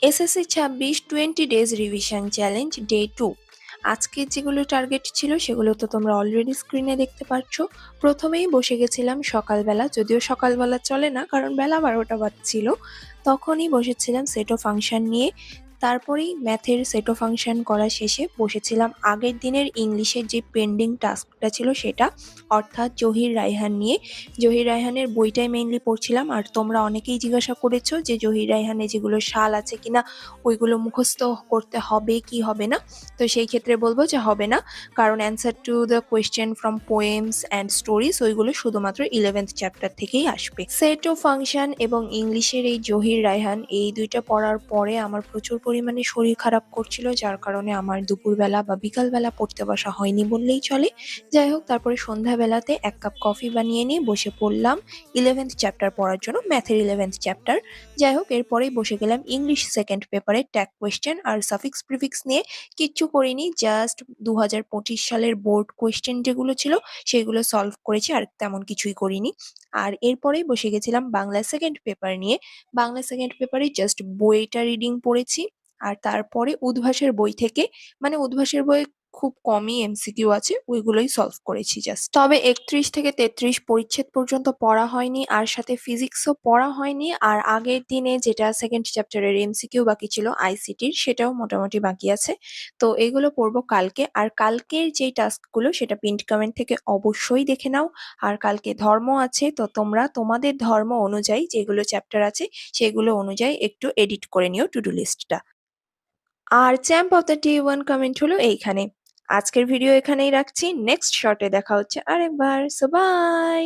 SSC ২৬ 20 days revision challenge day 2। আজকে যেগুলো target ছিল সেগুলো তো তোমরা অলরেডি স্ক্রিনে দেখতে পাচ্ছ। প্রথমেই বসে গেছিলাম সকালবেলা, যদিও সকালবেলা চলে না কারণ বেলা ১২টা বাজছিল। তখনই বসেছিলাম সেট অফ ফাংশন নিয়ে। তারপরেই ম্যাথের সেট অফ ফাংশন করা শেষে বসেছিলাম আগের দিনের ইংলিশের যে পেন্ডিং টাস্কটা ছিল সেটা, অর্থাৎ জহির রায়হান নিয়ে। জহির রায়হানের বইটাই মেইনলি পড়ছিলাম। আর তোমরা অনেকেই জিজ্ঞাসা করেছো যে জহির রায়হানে যেগুলো সাল আছে কিনা ওইগুলো মুখস্থ করতে হবে কি হবে না। তো সেই ক্ষেত্রে বলবো যে হবে না, কারণ answer to the question from poems and stories ওইগুলো শুধুমাত্র 11th চ্যাপ্টার থেকেই আসবে। সেট অফ ফাংশন এবং ইংলিশের এই জহির রায়হান এই দুইটা পড়ার পরে আমার প্রচুর পরিমাণে শরীর খারাপ করছিল, যার কারণে আমার দুপুরবেলা বা বিকালবেলা পড়তে বসা হয়নি বললেই চলে। যাই হোক, তারপরে সন্ধ্যাবেলাতে ১ কাপ কফি বানিয়ে নিয়ে বসে পড়লাম 11th চ্যাপ্টার পড়ার জন্য, ম্যাথের 11th চ্যাপ্টার। যাই হোক, এরপরেই বসে গেলাম ইংলিশ সেকেন্ড পেপারে ট্যাগ কোয়েশ্চেন আর সাফিক্স প্রিফিক্স নিয়ে। কিচ্ছু করিনি, জাস্ট ২০২৫ সালের বোর্ড কোয়েশ্চেন যেগুলো ছিল সেগুলো সলভ করেছি, আর তেমন কিছুই করিনি। আর এরপরেই বসে গেছিলাম বাংলা সেকেন্ড পেপার নিয়ে। বাংলা সেকেন্ড পেপারে জাস্ট বইটা রিডিং পড়েছি। আর তারপরে উদ্ভাসের বই থেকে, মানে উদ্ভাসের বই খুব কমই এমসিকিউ আছে, ওইগুলোই সলভ করেছি জাস্ট। তবে ৩১ থেকে ৩৩ পরিচ্ছেদ পর্যন্ত পড়া হয়নি, আর সাথে ফিজিক্সও পড়া হয়নি। আর আগের দিনে যেটা সেকেন্ড চ্যাপ্টারের এমসিকিউ বাকি ছিল আইসিটির, সেটাও মোটামুটি বাকি আছে। তো এগুলো পড়বো কালকে। আর কালকের যেই টাস্কগুলো সেটা পিন্ড কমেন্ট থেকে অবশ্যই দেখে নাও। আর কালকে ধর্ম আছে, তো তোমরা তোমাদের ধর্ম অনুযায়ী যেগুলো চ্যাপ্টার আছে সেগুলো অনুযায়ী একটু এডিট করে নিও টু ডু লিস্টটা। আর champ of the day 1 comment হলো এইখানে। আজকের ভিডিও এখানেই রাখছি, নেক্সট শর্টে দেখা হচ্ছে আরেকবার। So by.